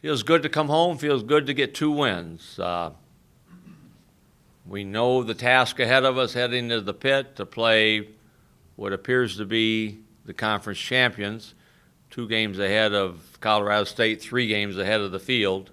Feels good to come home. Feels good to get 2 wins. We know the task ahead of us heading to the pit to play what appears to be the conference champions, 2 games ahead of Colorado State, 3 games ahead of the field.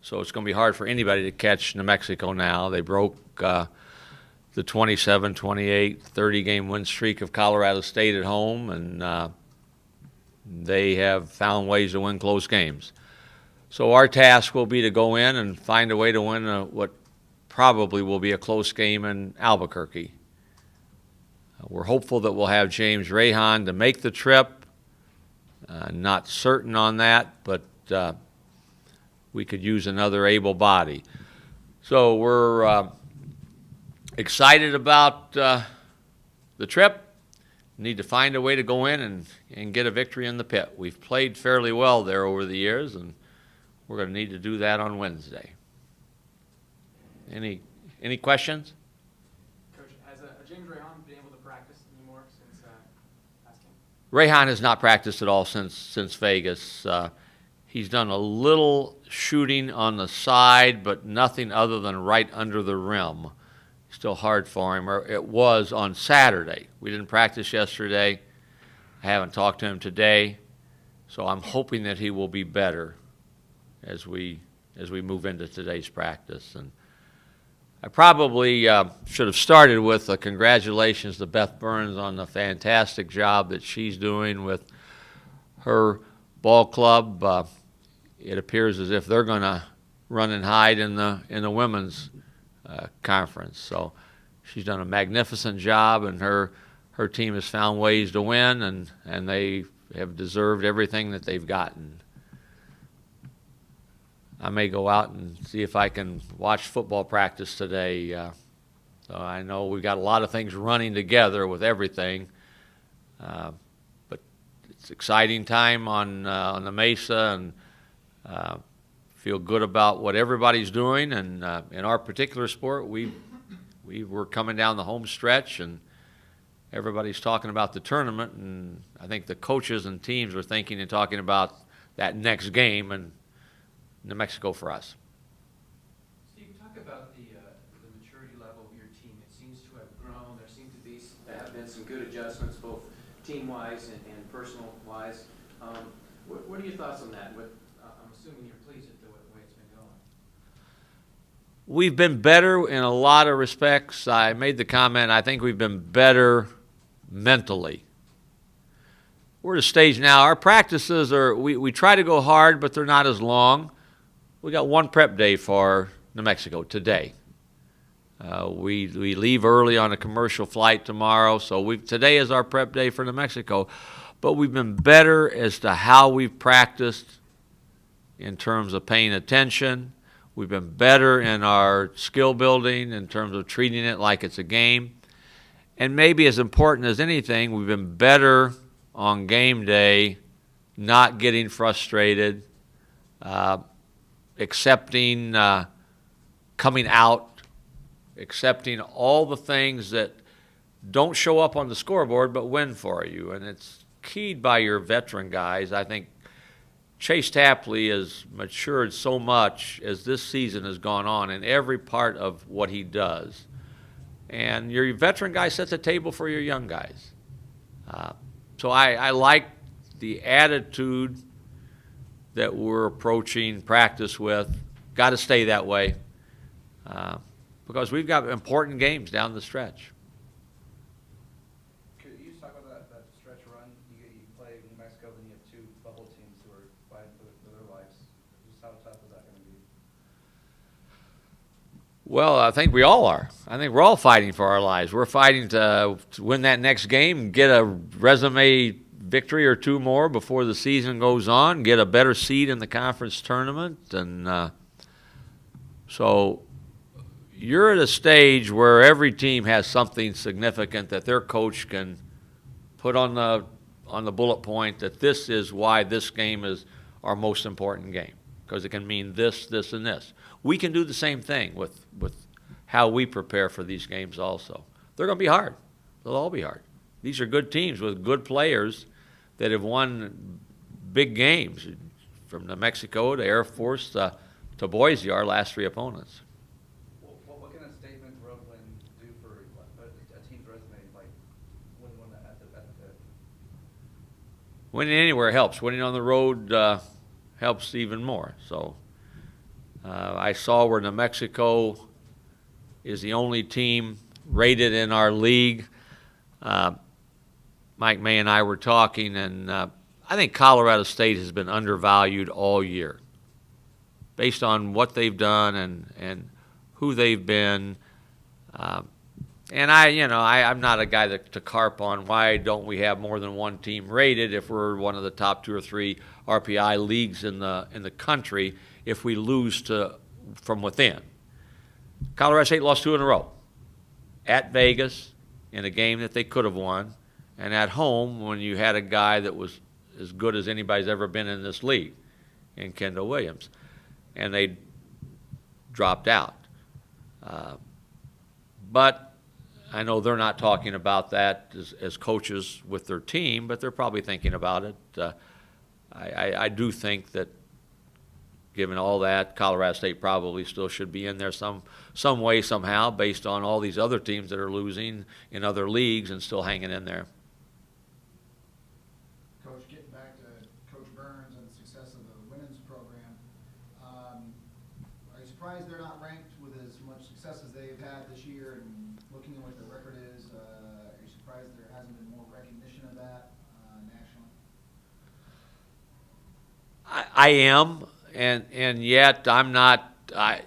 So it's going to be hard for anybody to catch New Mexico now. They broke the 27, 28, 30-game win streak of Colorado State at home, and they have found ways to win close games. So our task will be to go in and find a way to win what probably will be a close game in Albuquerque. We're hopeful that we'll have James Rahan to make the trip. Not certain on that, but we could use another able body. So we're excited about the trip. Need to find a way to go in and get a victory in the pit. We've played fairly well there over the years, and we're going to need to do that on Wednesday. Any questions? Coach, has James Rahan been able to practice anymore since asking? Rahan has not practiced at all since Vegas. He's done a little shooting on the side, but nothing other than right under the rim. Still hard for him. It was on Saturday. We didn't practice yesterday. I haven't talked to him today, so I'm hoping that he will be better as we move into today's practice. And I probably should have started with a congratulations to Beth Burns on the fantastic job that she's doing with her ball club. It appears as if they're going to run and hide in the women's conference. So she's done a magnificent job, and her team has found ways to win, and they have deserved everything that they've gotten. I may go out and see if I can watch football practice today. So I know we've got a lot of things running together with everything, but it's exciting time on the Mesa, and feel good about what everybody's doing. And in our particular sport, we were coming down the home stretch, and everybody's talking about the tournament, and I think the coaches and teams are thinking and talking about that next game and New Mexico for us. Steve, talk about the maturity level of your team. It seems to have grown. There seem to have been some good adjustments, both team-wise and personal-wise. What are your thoughts on that? I'm assuming you're pleased with the way it's been going. We've been better in a lot of respects. I made the comment, I think we've been better mentally. We're at a stage now, our practices we try to go hard, but they're not as long. We got 1 prep day for New Mexico today. We leave early on a commercial flight tomorrow, so today is our prep day for New Mexico. But we've been better as to how we've practiced in terms of paying attention. We've been better in our skill building in terms of treating it like it's a game. And maybe as important as anything, we've been better on game day, not getting frustrated, accepting coming out, accepting all the things that don't show up on the scoreboard but win for you. And it's keyed by your veteran guys. I think Chase Tapley has matured so much as this season has gone on in every part of what he does. And your veteran guy sets a table for your young guys. So I like the attitude that we're approaching practice with. Got to stay that way because we've got important games down the stretch. Could you talk about that stretch run? You play New Mexico, then you have 2 bubble teams who are fighting for their lives. Just how tough is that going to be? Well, I think we all are. I think we're all fighting for our lives. We're fighting to win that next game and get a resume victory or 2 more before the season goes on, get a better seed in the conference tournament. And so you're at a stage where every team has something significant that their coach can put on the bullet point that this is why this game is our most important game, because it can mean this, this, and this. We can do the same thing with how we prepare for these games also. They're going to be hard. They'll all be hard. These are good teams with good players that have won big games. from New Mexico to Air Force to Boise, our last 3 opponents. What can a statement road win do for a team's resume, like winning one at the pit? Winning anywhere helps. Winning on the road helps even more. So I saw where New Mexico is the only team rated in our league. Mike May and I were talking, and I think Colorado State has been undervalued all year based on what they've done and who they've been. And I'm not a guy to carp on why don't we have more than one team rated if we're one of the top 2 or 3 RPI leagues in the country if we lose from within. Colorado State lost 2 in a row. At Vegas in a game that they could have won, and at home when you had a guy that was as good as anybody's ever been in this league in Kendall Williams. And they dropped out. But I know they're not talking about that as coaches with their team, but they're probably thinking about it. I do think that given all that, Colorado State probably still should be in there some way, somehow, based on all these other teams that are losing in other leagues and still hanging in there. Coach, getting back to Coach Burns and the success of the women's program, are you surprised they're not ranked with as much success as they've had this year? And looking at what their record is, are you surprised there hasn't been more recognition of that nationally? I am, and yet I'm not. I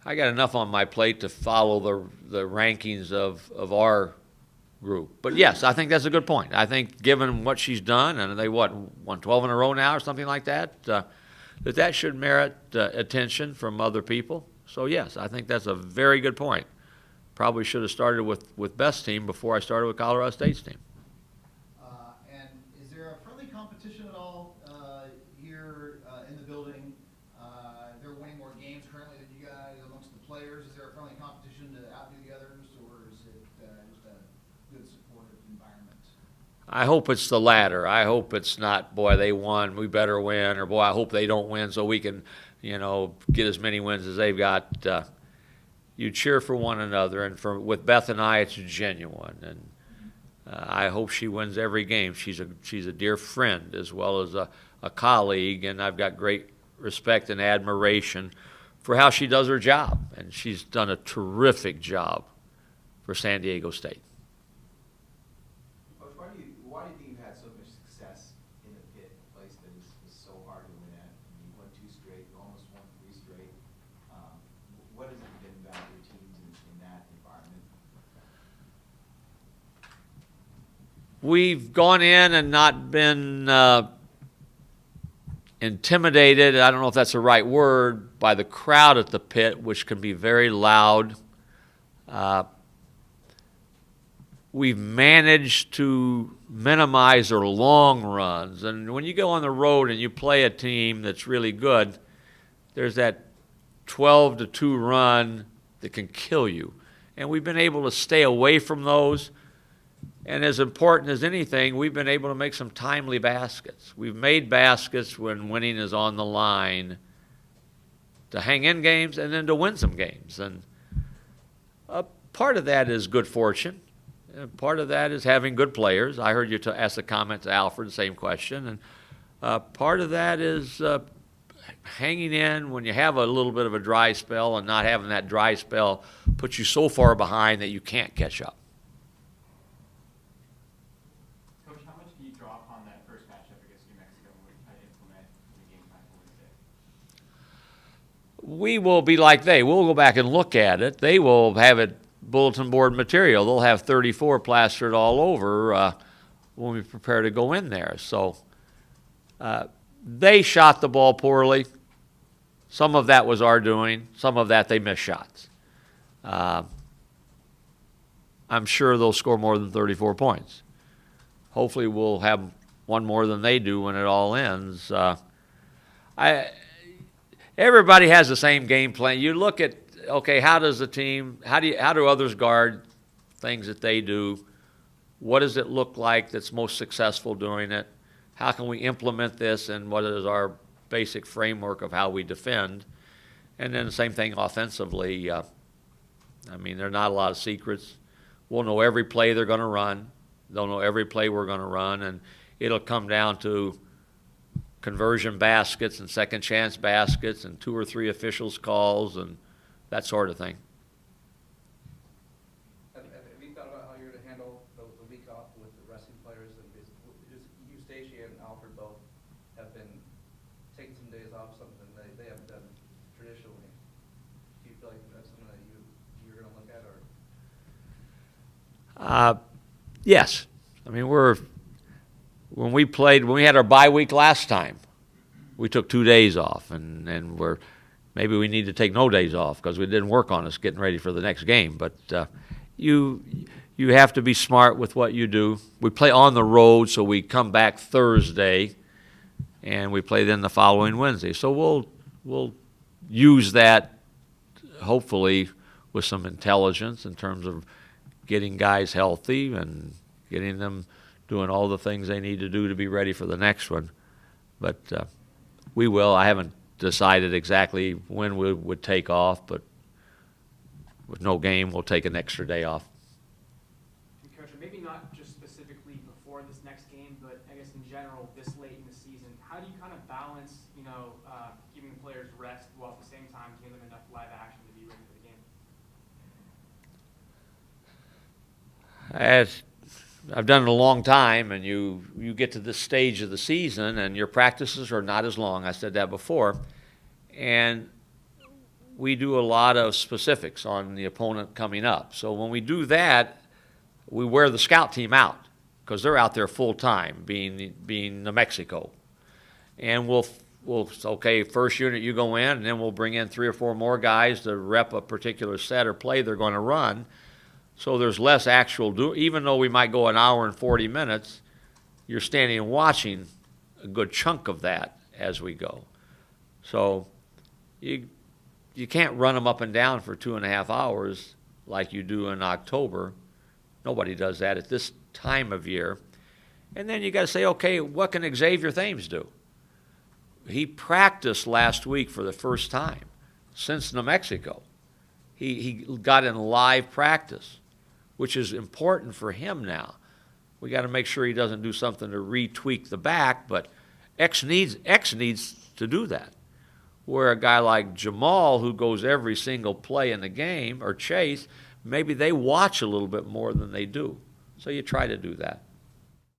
got enough on my plate to follow the rankings of our group. But yes, I think that's a good point. I think given what she's done, and they won 12 in a row now or something like that, that should merit attention from other people. So yes, I think that's a very good point. Probably should have started with Beth's team before I started with Colorado State's team. And is there a friendly competition at all here in the building? They're winning more games currently than you guys amongst the players. Is there a friendly competition to outdo the others, or is it just a good supportive environment? I hope it's the latter. I hope it's not, boy, they won, we better win, or boy, I hope they don't win so we can, get as many wins as they've got. You cheer for one another, and with Beth and I, it's genuine. And I hope she wins every game. She's a dear friend as well as a colleague, and I've got great respect and admiration for how she does her job. And she's done a terrific job for San Diego State. Coach, why do you think you've had so much success in the pit, a place that is so hard to win at? I mean, you won 2 straight, you almost won 3 straight. What has it been about your teams in that environment? We've gone in and not been intimidated, I don't know if that's the right word, by the crowd at the pit, which can be very loud. We've managed to minimize their long runs. And when you go on the road and you play a team that's really good, there's that 12-2 run that can kill you. And we've been able to stay away from those. And as important as anything, we've been able to make some timely baskets. We've made baskets when winning is on the line to hang in games and then to win some games. And part of that is good fortune. Part of that is having good players. I heard you ask the comment to Alfred, the same question. And part of that is hanging in when you have a little bit of a dry spell, and not having that dry spell put you so far behind that you can't catch up. Coach, how much do you draw upon that first matchup against New Mexico when we implement the game plan for Wednesday? We will be like they. We'll go back and look at it. They will have it bulletin board material. They'll have 34 plastered all over when we prepare to go in there. So they shot the ball poorly. Some of that was our doing. Some of that they missed shots. I'm sure they'll score more than 34 points. Hopefully we'll have one more than they do when it all ends. Everybody has the same game plan. You look at, okay, how does the team, how do others guard things that they do? What does it look like that's most successful doing it? How can we implement this, and what is our basic framework of how we defend. And then the same thing offensively. I mean, there are not a lot of secrets. We'll know every play they're going to run. They'll know every play we're going to run, and it'll come down to conversion baskets and second chance baskets and 2 or 3 officials' calls and that sort of thing. Have you thought about how you're going to handle the week off with the resting players? And you, Stacey, and Alfred both have been taking some days off, something they haven't done traditionally. Do you feel like that's something that you're going to look at, or? Yes. I mean, when we had our bye week last time, we took 2 days off, and maybe we need to take no days off because we didn't work on us getting ready for the next game. But you have to be smart with what you do. We play on the road, so we come back Thursday, and we play then the following Wednesday. So we'll use that hopefully with some intelligence in terms of getting guys healthy and getting them doing all the things they need to do to be ready for the next one. But we will. I haven't decided exactly when we would take off, but with no game, we'll take an extra day off. And Coach, maybe not just specifically before this next game, but I guess in general, this late in the season, how do you kind of balance, giving the players rest while at the same time giving them enough live action to be ready for the game? As I've done it a long time, and you get to this stage of the season, and your practices are not as long. I said that before. And we do a lot of specifics on the opponent coming up. So when we do that, we wear the scout team out because they're out there full time, being New Mexico. And we'll okay, first unit you go in, and then we'll bring in 3 or 4 more guys to rep a particular set or play they're going to run. So there's less actual even though we might go an hour and 40 minutes, you're standing and watching a good chunk of that as we go. So you can't run them up and down for 2.5 hours like you do in October. Nobody does that at this time of year. And then you got to say, okay, what can Xavier Thames do? He practiced last week for the first time since New Mexico. He got in live practice, which is important for him now. We got to make sure he doesn't do something to retweak the back, but X needs to do that. Where a guy like Jamal, who goes every single play in the game, or Chase, maybe they watch a little bit more than they do. So you try to do that.